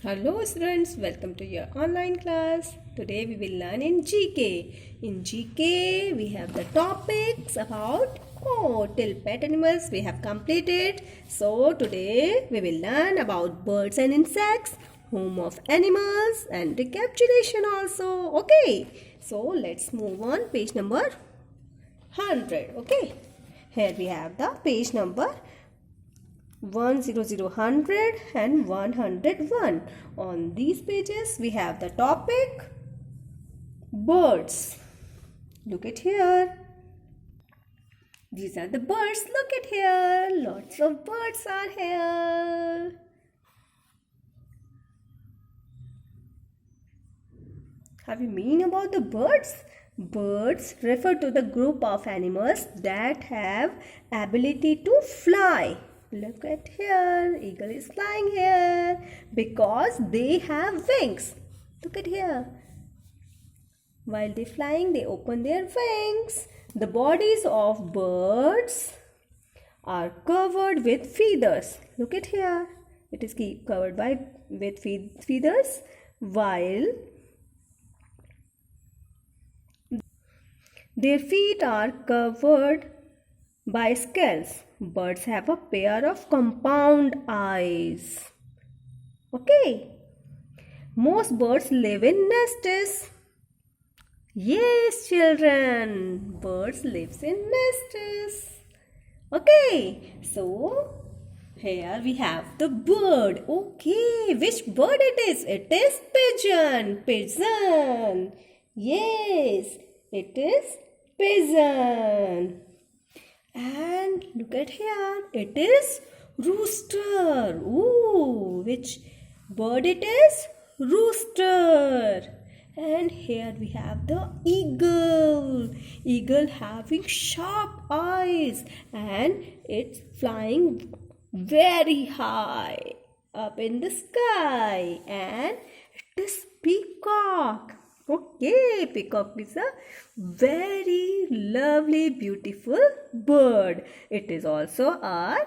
Hello students, welcome to your online class. Today we will learn in GK. In GK we have the topics about till pet animals we have completed. So today we will learn about birds and insects, home of animals and recapitulation also. Okay. So let's move on page number 100. Okay. Here we have the page number 100 and 101. On these pages we have the topic birds. Look at here. These are the birds. Look at here. Lots of birds are here. Have you mean about the birds? Birds refer to the group of animals that have ability to fly. Look at here, eagle is flying here because they have wings. Look at here. While they flying, they open their wings. The bodies of birds are covered with feathers. Look at here. It is covered with feathers, while their feet are covered by scales. Birds have a pair of compound eyes. Okay. Most birds live in nests. Yes, children. Birds live in nests. Okay. So, here we have the bird. Okay. Which bird it is? It is pigeon. Pigeon. Yes. It is pigeon. And look at here, it is rooster. Ooh, which bird it is? Rooster. And here we have the eagle. Eagle having sharp eyes and it's flying very high up in the sky. And it is peacock. Okay, peacock is a very lovely, beautiful bird. It is also our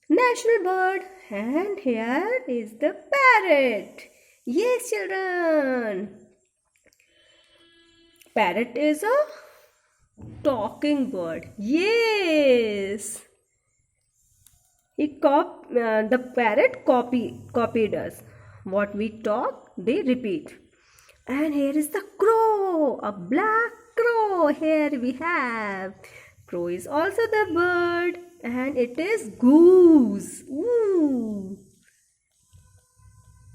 national bird. And here is the parrot. Yes, children. Parrot is a talking bird. Yes. The parrot copied us. What we talk, they repeat. And here is the crow, a black crow. Here we have. Crow is also the bird and it is goose. Ooh.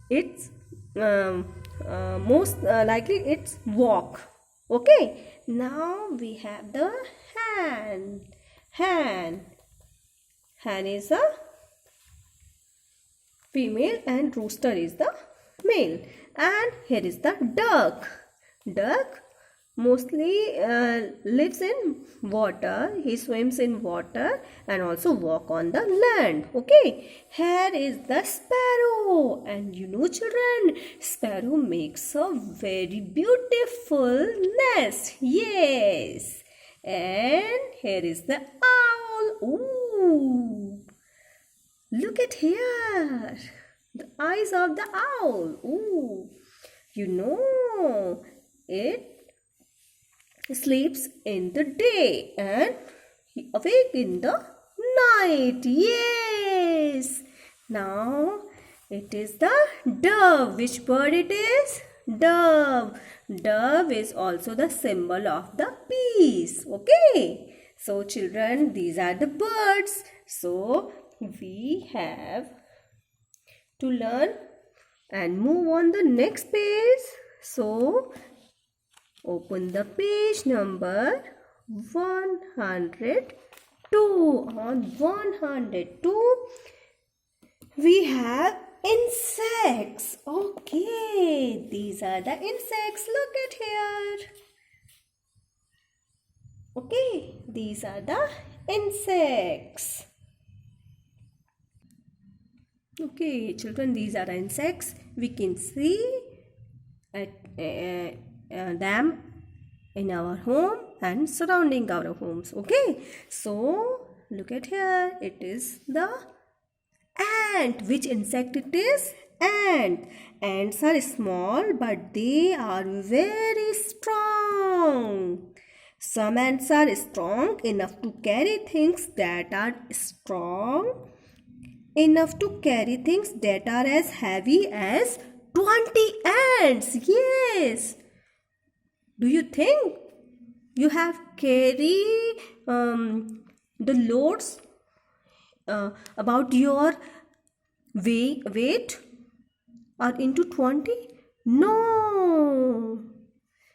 It's most likely it's walk. Okay. Now we have the hen. Hen. Hen is a female and rooster is the male. And here is the duck. Duck mostly lives in water. He swims in water and also walk on the land. Okay. Here is the sparrow. And you know, children, sparrow makes a very beautiful nest. Yes. And here is the owl. Ooh. Look at here. The eyes of the owl. Ooh. You know, it sleeps in the day and he awake in the night. Yes. Now it is the dove. Which bird it is? Dove. Dove is also the symbol of the peace. Okay. So children, these are the birds. So we have to learn and move on the next page. So open the page number 102. On 102 we have insects. Okay, these are the insects. Look at here. Okay, these are the insects. Okay, children, these are insects. We can see them in our home and surrounding our homes. Okay, so look at here. It is the ant. Which insect it is? ant. Ants are small, but they are very strong. Some ants are strong enough to carry things that are strong enough to carry things that are as heavy as 20 ants. Yes. Do you think you have carry the loads about your weight are into 20? No.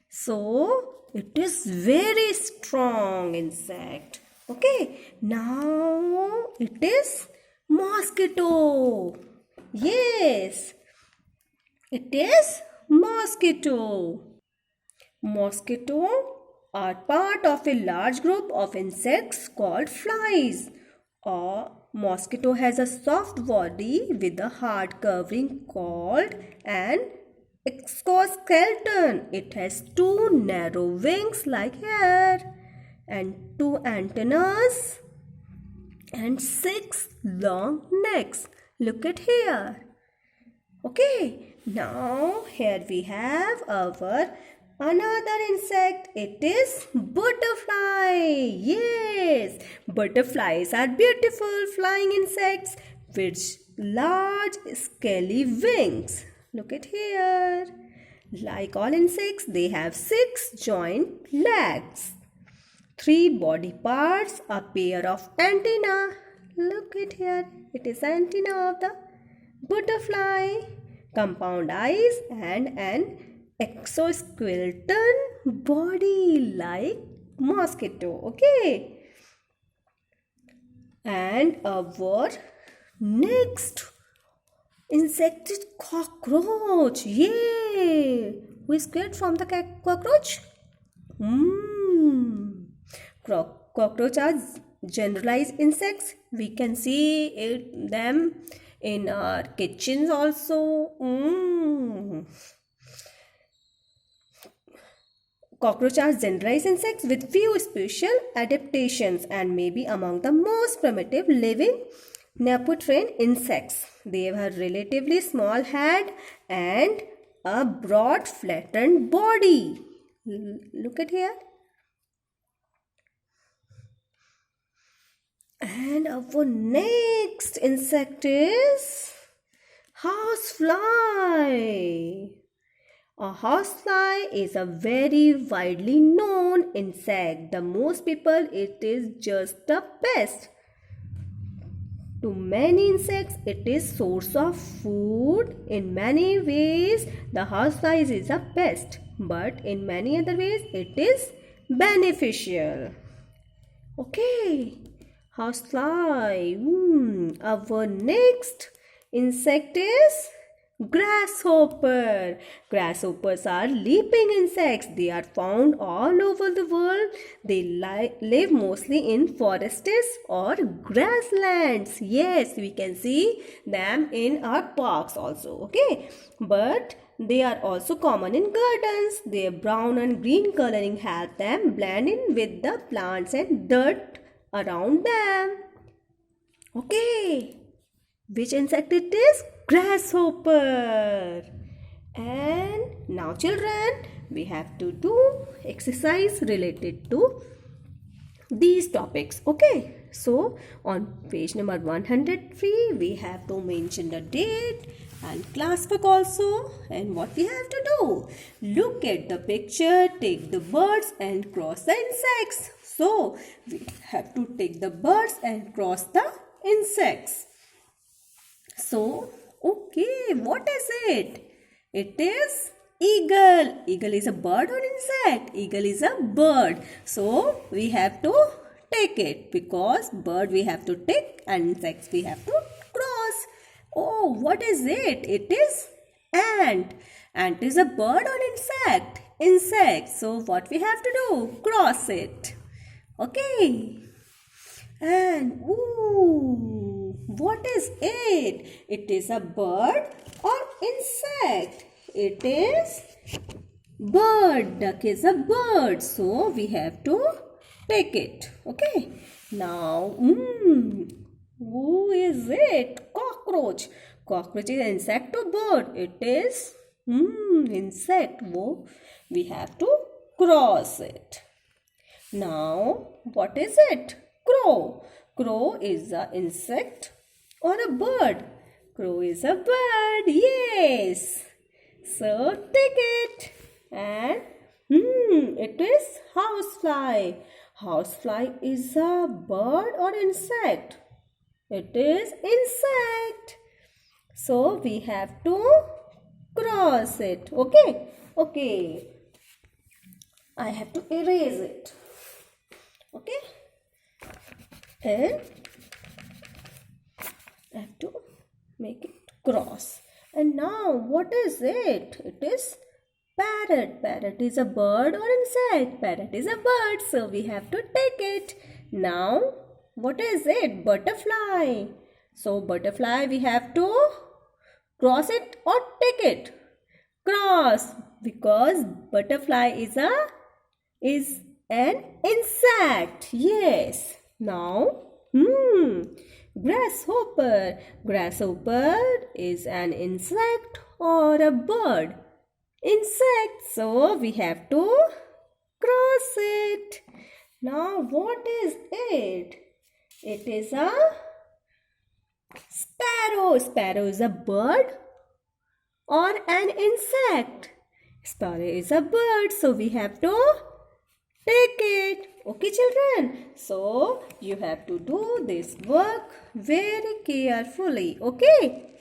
So it is very strong insect. Okay. Now it is mosquito. Yes. It is mosquito. Mosquito are part of a large group of insects called flies. A mosquito has a soft body with a hard covering called an exoskeleton. It has two narrow wings like hair and two antennas and 6 long necks. Look at here. Okay, now here we have our another insect. It is butterfly. Yes, butterflies are beautiful flying insects with large scaly wings. Look at here. Like all insects, they have 6 joint legs, 3 body parts, a pair of antenna. Look at here. It is antenna of the butterfly, compound eyes and an exoskeleton body like mosquito. Okay. And our next insect is cockroach. Yay! Who is scared from the cockroach? Cockroach are generalized insects. We can see them in our kitchens also. Cockroaches are generalized insects with few special adaptations and may be among the most primitive living neoprene insects. They have a relatively small head and a broad flattened body. Look at here. And our next insect is housefly. A housefly is a very widely known insect. The most people, it is just a pest. To many insects, it is source of food. In many ways, the housefly is a pest, but in many other ways, it is beneficial. Okay, housefly. Our next insect is grasshopper. Grasshoppers are leaping insects. They are found all over the world. They live mostly in forests or grasslands. Yes, we can see them in our parks also. Okay, but they are also common in gardens. Their brown and green coloring help them blend in with the plants and dirt around them. Okay, which insect it is? Grasshopper. And now children, we have to do exercise related to these topics. Okay, so on page number 103 we have to mention the date and class work also. And what we have to do, look at the picture, take the birds and cross the insects. So we have to take the birds and cross the insects. So okay, what is it? It is eagle. Eagle is a bird or insect? Eagle is a bird. So we have to take it because bird we have to take and insects we have to cross. Oh, what is it? It is ant. Ant is a bird or insect? Insect. So what we have to do? Cross it. Okay. And what is it? It is a bird or insect? It is bird. Duck is a bird. So we have to take it. Okay. Now, who is it? Cockroach. Cockroach is insect or bird? It is insect. We have to cross it. Now, what is it? Crow. Crow is an insect or a bird? Crow is a bird. Yes. So, take it. And it is housefly. Housefly is a bird or insect? It is insect. So, we have to cross it. Okay? Okay. I have to erase it. Okay? And I have to make it cross. And now, what is it? It is parrot. Parrot is a bird or insect? Parrot is a bird. So, we have to take it. Now, what is it? Butterfly. So, butterfly we have to cross it or take it? Cross. Because butterfly is an insect. Yes. Now, grasshopper. Grasshopper is an insect or a bird? Insect. So, we have to cross it. Now, what is it? It is a sparrow. Sparrow is a bird or an insect? Sparrow is a bird. So, we have to take it. Okay, children? So, you have to do this work very carefully. Okay?